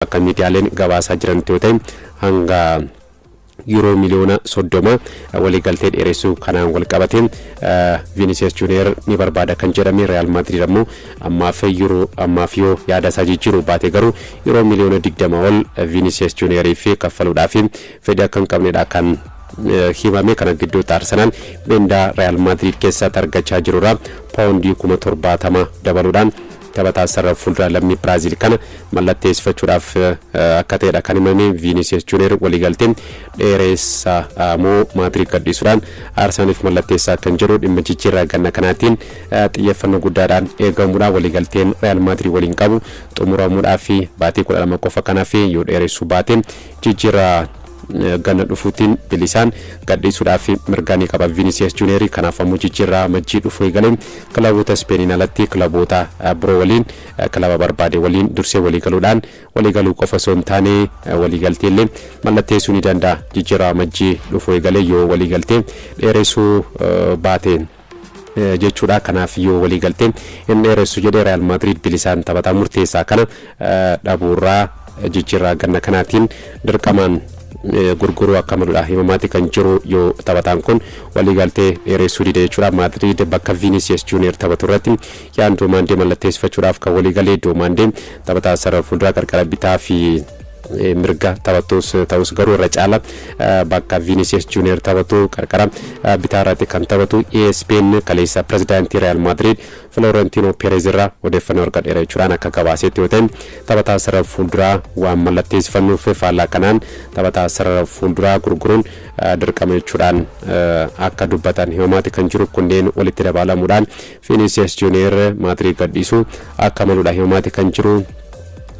akka miidiyaaleen gabaasaa jiran ta'e hanga euro miliyoona 30 waliigaltee dheeressuu kanaan wal qabateen Vinicius Junior ni barbaada kan jedhame Real Madrid ammoo ammaaf yoo yaada isaa jijjiiruu baate garuu euro miliyoona 20 ol Vinicius Junior fi kaffaluudhaaf fedhii akka hin qabnedha kan himame. kana gidduutti Arsenal beendaa Real Madrid keessatti argachaa jirurraa paawundii 70,000 dabaluudhaan taphataa sarara fuulduraa lammii Brazil kana mallatteessifachuudhaaf akka ta'edha kan himame. Vinicius Junior waliigalteen dheeressa moo Madrid gadhiisuudhaan Arsenaliif mallatteessaa kan jiru dhimma jijjiirraa ganna kanaatiin xiyyeeffannoo guddaadhaan eegamuudha. waliigalteen Real Madrid waliin qabu xumuramuudhaaf baatii 12 qofa kanaaf yoo dheeressuu baate jijjiirraa ganna dhufuutiin bilisaan gadhiisuudhaaf mirgaanii qaba Vinicius Junior. kanaaf ammoo jijjiirraa majjii dhufuu eegalee kilaboota Spain alatti kilaboota biroo waliin kilaba barbaade waliin dursee waliigaluudhaan waliigaluu qofa osoo hin taane waliigalteellee mallatteessuu ni danda'a. jijjiirraa majjii dhufuu eegalee yoo waliigaltee dheeressuu baate jechuudha. kanaaf yoo waliigaltee hin dheeressu jedhee Real Madrid bilisaan taphataa murteessaa kana dhabuurraa jijjiirraa ganna kanaatiin dirqamaan gurguruu akka maluudha himamaati kan jiru yoo taphataan kun waliigaltee dheeressuu dide jechuudha. Madrid bakka Vinicius Junior taphatu irratti yaan Domandee mallatteessifachuudhaaf kan waliigalee Domandee taphataa sarara fuulduraa qarqara bitaa fi mirga taphatus ta'us garuu irra caala bakka Vinicius Junior taphatu qarqara bitaa irratti kan taphatu ESPN kaleessa pirezidaantii Real Madrid Florentino Perez irraa odeeffannoo argateera jechuudhaan akka gabaasetti yoo ta'e taphataa sarara fuulduraa waan mallatteessifannuuf faallaa kanaan taphataa sarara fuulduraa gurguruun dirqama jechuudhaan akka dubbatan himamaati kan jiru. kunneen walitti dabalamuudhaan Vinicius Junior Madrid gadhiisuu akka maluudha himamaati kan jiru.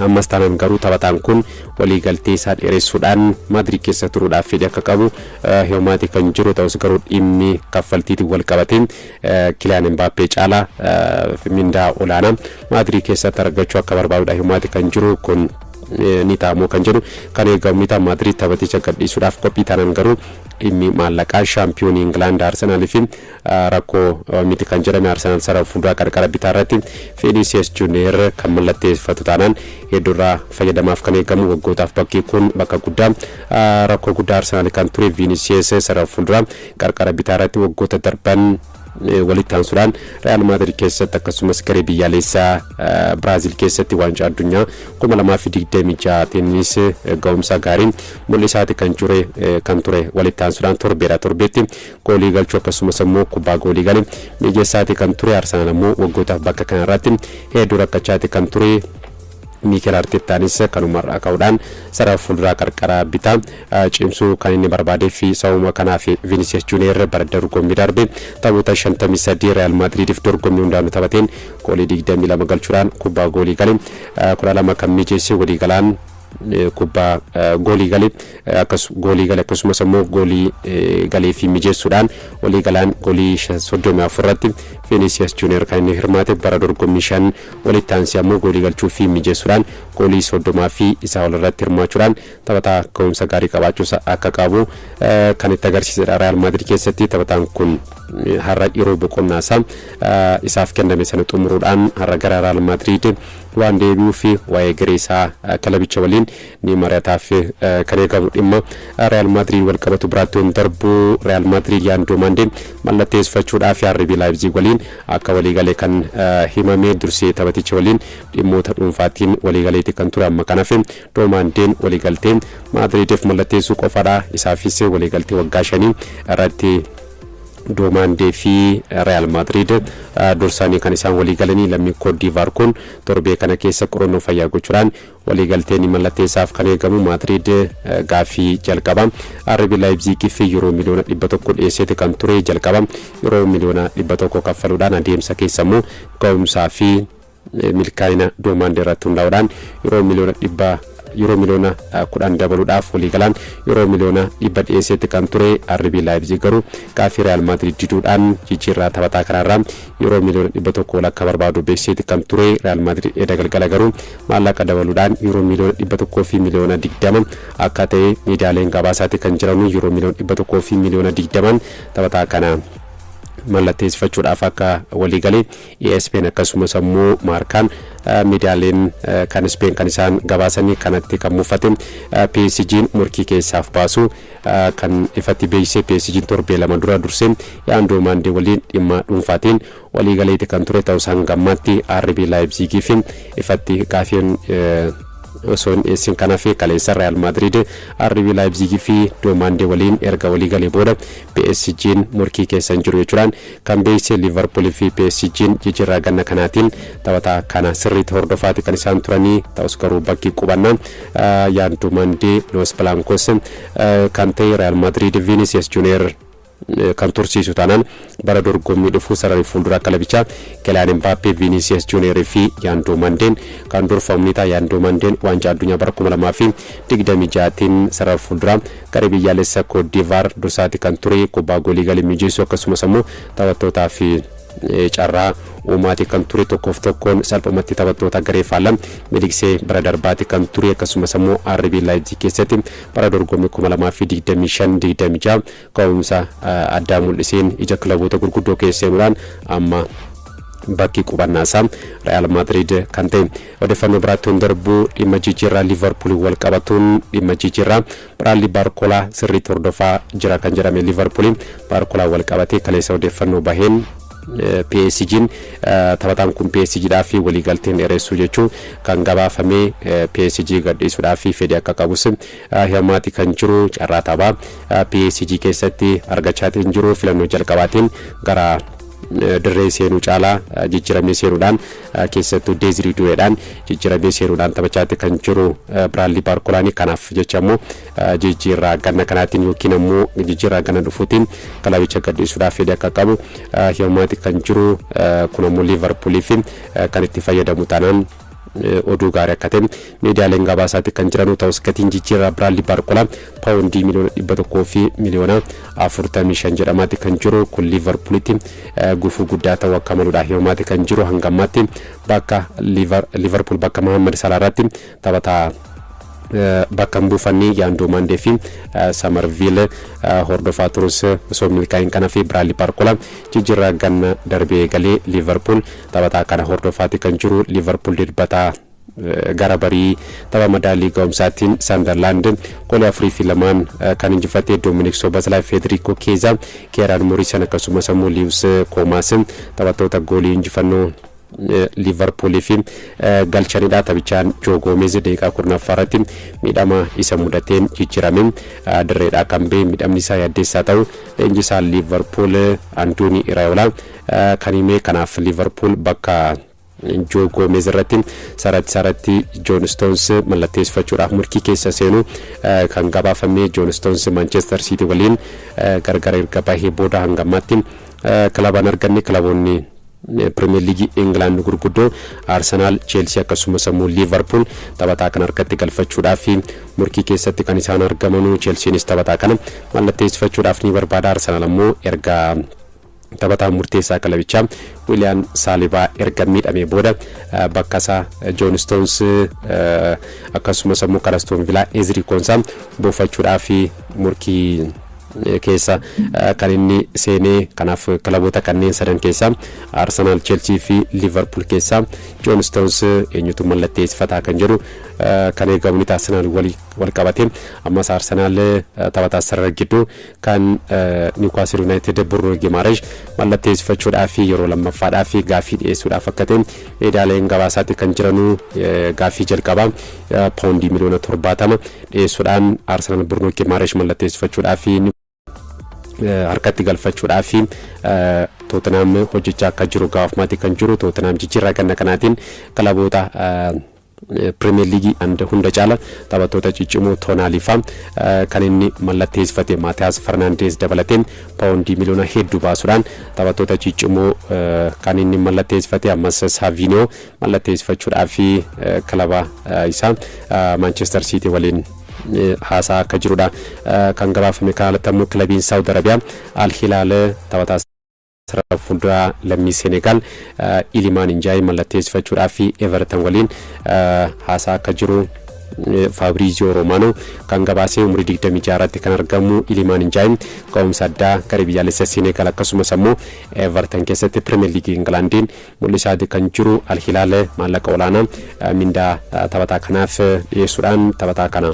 ammas taanaan garuu taphataan kun waliigaltee isaa dheeressuudhaan Madrid keessa turuudhaaf fedhii akka qabu himamaati kan jiru. ta'us garuu dhimmi kaffaltiitiin wal qabateen Kylian Mbappé caalaa mindaa olaanaa Madrid keessatti argachuu akka barbaadudha himamaati kan jiru. kun ni taamoo kan jedhu kan eegamu ni ta'a. Madrid taphaticha gadhiisuudhaaf qophii taanaan garuu dhimmi maallaqaa shaampiyoonii England Arsenal fi rakkoo miti kan jedhame. Arsenal sarara fuulduraa qarqara bitaa irratti Vinicius Junior kan mallatteeffatu taanaan hedduurraa fayyadamaaf kan eegamu. waggootaaf bakki kun bakka guddaa rakkoo guddaa Arsenal kan ture Vinicius sarara fuulduraa qarqara bitaa irratti waggoota darban walitti aansuudhaan Real Madrid keessatti akkasumas garee biyyaalessaa Brazil keessatti waancaa addunyaa 2026 tennis ga'umsa gaariin mul'isaati kan ture walitti aansuudhaan torbeetti goolii galchuu akkasumas immoo kubbaa goolii galee mijeessaati kan ture. Arsenal ammoo waggootaaf bakka kanarratti hedduu rakkachaati kan ture. Mikel Artetaanis kanumarraa ka'uudhaan sarara fuulduraa qarqara bitaa cimsuu kan inni barbaadee fi sababa kanaaf Vinicius Junior bara dorgommii darbe taphoota 53 Real Madridiif dorgommii hundaanuu taphateen goolii 22 galchuudhaan kubbaa goolii galee 12 kan mijeesse waliigalaan kubbaa goolii galee akkasumas immoo goolii galee fi mijeessuudhaan waliigalaan goolii 34 irratti Vinicius Junior kan inni hirmaate. bara dorgommii 5 walitti aansee ammoo goolii galchuu fi mijeessuudhaan goolii 30 fi isaa ol irratti hirmaachuudhaan taphataa ga'umsa gaarii qabaachuu akka qabu kan itti agarsiisedha. Real Madrid keessatti taphataan kun har'a yeroo boqonnaa isaaf kenname sana xumuruudhaan har'a gara Real Madrid waan deebi'uu fi waa'ee garee isaa kilabicha waliin ni mari'ataaf kan eegamu. dhimma Real Madrid wal qabatu biraatti darbu Real Madrid yaan Domandee mallatteessifachuudhaaf RB Leipzig waliin akka waliigalee kan himame. dursee taphaticha waliin dhimmoota dhuunfaatiin waliigaleeti kan ture. amma kanaaf Domandeen waliigalteen Madridiif mallatteessuu qofaadha. isaafis waliigaltee waggaa 5 irratti Domandee fi Real Madrid dursanii kan isaan waliigalanii lammii Cote d'Ivoire kun torbee kana keessa qorannoo fayyaa gochuudhaan waliigalteen mallatteessaaf kan eegamu. Madrid gaafii jalqaba RB Leipzig fi euro miliyoona 100 dhiyeessee kan ture. jalqaba euro miliyoona 100 kaffaluudhaan adeemsa keessa immoo ga'umsaa fi milkaa'ina Domandee irratti hundaa'uudhaan euro miliyoona 10 dabaluudhaaf waliigalaan euro miliyoona 100 dhiyeessee kan ture. RB Leipzig garuu gaafii Real Madrid diduudhaan jijjiirraa taphataa kanarraa euro miliyoona 100 akka barbaadu beeksisee kan ture. Real Madrid galgala garuu maallaqa dabaluudhaan euro miliyoona 100 fi miliyoona 20 akka ta'e miidiyaaleen gabaasaatti kan jiran. euro miliyoona 100 fi miliyoona 20 taphataa kana mallatteessifachuudhaaf akka walii galee ESPN akkasumas ammoo Markaan miidiyaaleen kan Spain kan isaan gabaasanii kanatti kan muufate PSG'n murkii keessaaf baasu kan ifatti beeksisee PSG'n torbee lama dura dursee Yandoo Mandee waliin dhimma dhuunfaatiin walii galeetti kan ture ta'uu isaan gammaatti RB Leipzig fi ifatti gaafiin son esin kana fi kaleessa Real Madrid RB Leipzig fi Domande waliin erga walii galee booda PSG'n murkii keessan jiru jechuudhaan kan beeksise Liverpool fi PSG'n jijjiirraa ganna kanaatiin taphataa kana sirriitti hordofaati kan isaan turanii ta'us garuu bakki qubannaa Yandoo Mandee Los Blancos kan ta'e Real Madrid Vinicius Junior kan tursiisu taanaan bara dorgommii dhufu sarara fuuldura kilabichaa Kylian Mbappé Vinicius Junior fi Yandoo Mandeen kan dorfamni ta'a. Yandoo Mandeen waancaa addunyaa bara 2026tiin sarara fuuldura gara biyyaalessa Côte d'Ivoire dursaati kan ture kubbaa goolii galii mijeessu akkasumas ammoo taphattootaa fi carraa uumaati kan ture tokkoof tokkoon salphumatti taphattoota garee faalam miliksee bara darbaati kan ture akkasumas ammoo RB Leipzig keessatti bara dorgommii 2025-26 ka'umsa addaa mul'iseen ija kilaboota gurguddoo keesseenuudhaan amma bakki qubannaasaa Real Madrid kan ta'e. Odeeffannoo biraatti darbu dhimma jijjiirraa Liverpool wal qabatuun dhimma jijjiirraa Bradley Barcola sirriitti hordofaa jira kan jedhame Liverpool Barcola wal qabatee kaleessa odeeffannoo baheen PSG'n taphataan kun PSG'dhaaf walii galteen dheeressu jechuun kan gabaafame PSG gadhiisuudhaaf fedhii akka qabus himaati kan jiru carraa taphaa PSG keessatti argachaatiin jiru filannoo jalqabaatiin gara dirree seenuu caalaa jijjiiramee seenuudhaan keessattuu Desiree Douédhaan jijjiiramee seenuudhaan taphachaatti kan jiru Bradley Barcolaani kanaaf jecha ammoo jijjiirraa ganna kanaatiin yookiin ammoo jijjiirraa ganna dhufuutiin kilabicha gadhiisuudhaaf fedhii akka qabu himaati kan jiru kun ammoo Liverpool fi kan itti fayyadamu taanaan oduu gaarii akka ta'e miidiyaaleen gabaasaatti kan jiran ta'us gatiin jijjiirraa Bradley Barcola paawundii miliyoona 100 fi miliyoona 45 jedhamaatti kan jiru kun Liverpoolitti gufuu guddaa ta'uu akka maluudha himaati kan jiru hangammaatti bakka Liverpool bakka Mohamed Salah irratti taphataa bakka buufanni Yandoo Mandee fi Summerville hordofaa turus osoo milkaa'in kana fi Bradley Barcola jijjiirraa ganna darbee galee Liverpool taphataa kana hordofaati kan jiru. Liverpool dirbataa gara barii tapha madaalii ga'umsaatiin Sunderland goolii 4-2 kan injifatee Dominic Szoboszlai, Federico Chiesa, Kieran Morrison akkasumas ammoo Lewis Comas taphattoota goolii injifannoo Liverpool fi galchanidha. Taphichaan Joe Gomez daqiiqaa 14tti miidhama isa mudateen jijjiirame dirreedhaa kan ba'e miidhamni isaa yaaddeessaa ta'u leenjisaa Liverpool Antonio Iraola kan hime kanaaf Liverpool bakka Joe Gomez irratti saratti John Stones mallatteessifachuudhaaf murkii keessa seenu kan gabaafame. John Stones Manchester City waliin gargar erga bahee booda hangammaatti kilabaan arganne kilaboonni Premier League England gurguddoo Arsenal, Chelsea akkasumas ammoo Liverpool taphataa kan harkatti galfachuudhaaf murkii keessatti kan isaan argamanu. Chelseanis taphataa kana mallatteessifachuudhaaf ni barbaada. Arsenal ammoo erga taphataa murteessaa kilabichaa William Saliba erga miidhamee booda bakka isaa John Stones akkasumas ammoo Aston Villa Ezri Konsa buufachuudhaaf murkii keessa kan inni seenee kanaaf kilaboota kanneen sadan keessa Arsenal, Chelsea fi Liverpool keessa John Stones eenyutu mallatteessifataa kan jedhu kan eegamu Arsenal wal qabatee ammas Arsenal taphataa sarara gidduu kan Newcastle United Bruno Guimaraes mallatteessifachuudhaaf yeroo lammaffaadhaaf gaafii dhiyeessuudhaaf akka ta'e miidiyaaleen gabaasaatti kan jiranu gaafii jalqabaa paawundii miliyoona 70 dhiyeessuudhaan Arsenal Bruno Guimaraes mallatteessifachuudhaaf harkatti galfachuudhaaf Tottenham hojjechaa akka jiru gaafamaatti kan jiru. Tottenham jijjiirraa ganna kanaatiin kilaboota Premier League hunda caala taphattoota ciccimoo Tonali fa kan inni mallatteessifate Matthias Fernandes dabalatee paawundii miliyoona hedduu baasuudhaan taphattoota ciccimoo kan inni mallatteessifate ammas Savinho mallatteessifachuudhaaf kilaba isaa Manchester City waliin haasaa akka jirudha kan gabaafame. Kaalatamu kilabiin Saudi Arabia Al Hilal taphataa sarara fuuldura lammii Senegal Iliman Injaayi mallatteessifachuudhaaf Everton waliin haasaa akka jiru Fabrizio Romano kan gabaasee umrii 26 kan argamu Iliman Injaay ka'umsa addaa gara biyyaalessa Senegal akkasumas ammoo Everton keessatti Premier League Englandiin mul'isaati kan jiru Al Hilal maallaqa olaanaa mindaa taphataa kanaaf dhiyeessuudhaan taphataa kana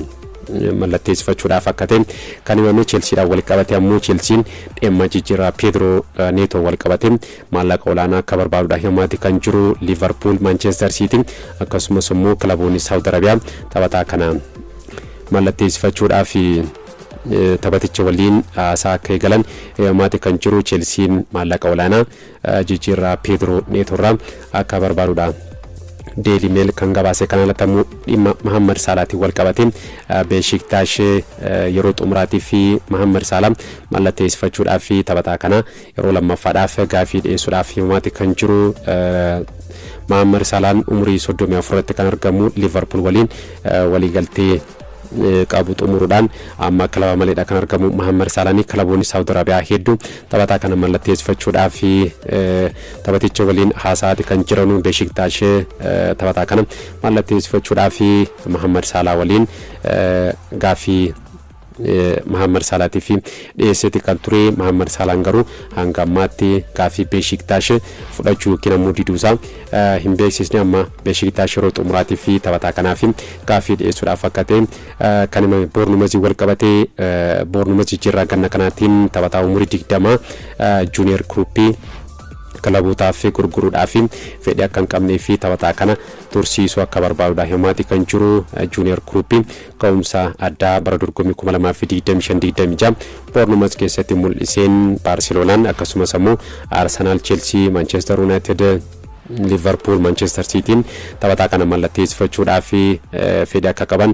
mallatteessifachuudhaaf akka ta'e kan himame Chelseadhaan wal qabate ammoo Chelsean dhimma jijjiirraa Pedro Neto wal qabate maallaqa olaanaa akka barbaaduudhaan himaati kan jiru Liverpool Manchester City akkasumas ammoo kilaboonni Saudi Arabia taphataa kana mallatteessifachuudhaaf taphaticha waliin haasaa akka eegalan himaati kan jiru Chelsean maallaqa olaanaa jijjiirraa Pedro Neto irraa akka barbaaduudhaan Daily Mail kan gabaasee kana latamu dhimma Mohamed Salaatiin wal qabate Besiktas yeroo xumuraatii fi Mohamed Salah mallatteessifachuudhaaf taphataa kana yeroo lammaffaadhaaf gaafii dhiyeessuudhaaf himaati kan jiru Mohamed Salah umrii 34 kan argamu Liverpool waliin waliigaltee qabu xumuruudhaan amma kilaba maleedha kan argamu Mohamed Salah ni kilaboonni Saudi Arabia hedduu taphataa kana mallatteessifachuudhaaf taphaticha waliin haasaati kan jiranu Besiktas taphataa kana mallatteessifachuudhaaf Mohamed Salah waliin gaafii Mohamed Salaatii fi dhiyeessiti kan ture Mohamed Salah garuu hanga ammaatti gaafii Besiktas fudhachuu kinamu diduusaa hin beeksisne amma Besiktas yeroo xumuraatii fi taphataa kanaaf gaafii dhiyeessuudhaaf akka ta'e kan himame Bournemouth wal qabatee Bournemouth jijjiirraa ganna kanaatiin taphataa umurii 20 Junior Kruppii kilabotaaf gurguruudhaaf fedhii akka hin qabnee fi taphataa kana tursiisuu akka barbaaduudha himaati kan jiru Junior Kruppii ka'umsa addaa bara dorgommii 2025-26 Bournemouth keessatti mul'iseen Barcelonaan akkasumas ammoo Arsenal, Chelsea, Manchester United, Liverpool, Manchester City taphataa kana mallatteessifachuudhaaf fedhii akka qaban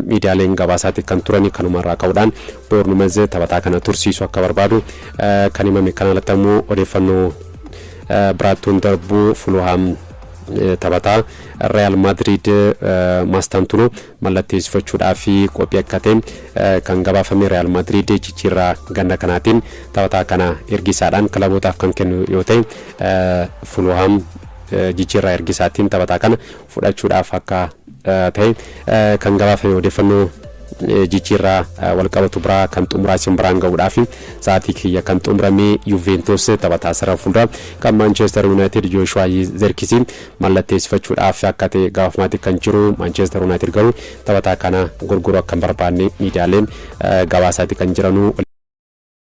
miidiyaaleen gabaasaatti kan turani kanumarraa ka'uudhaan Bournemouth taphataa kana tursiisuu akka barbaadu kan himame kana latamu odeeffannoo Brighton darbu Fulham taphataa Real Madrid Mastantuno mallatteessifachuudhaaf qophii akka ta'e kan gabaafame Real Madrid jijjiirraa ganna kanaatiin taphataa kana ergisaadhaan kilabotaaf kan kennu yoo ta'e Fulham jijjiirraa ergisaatiin taphataa kana fudhachuudhaaf akka ta'e kan gabaafame odeeffannoo jijjiirraa wal qabatu biraa kan xumuraa simbiraan ga'uudhaaf sa'aatii kiyya kan xumuramee Juventus taphataa sarara fuuldura kan Manchester United Joshua Zirkzee mallatteessifachuudhaaf akka ta'e gaafamaatti kan jiru Manchester United garuu taphataa kana gurguruu akka hin barbaanne miidiyaaleen gabaasaatti kan jiranu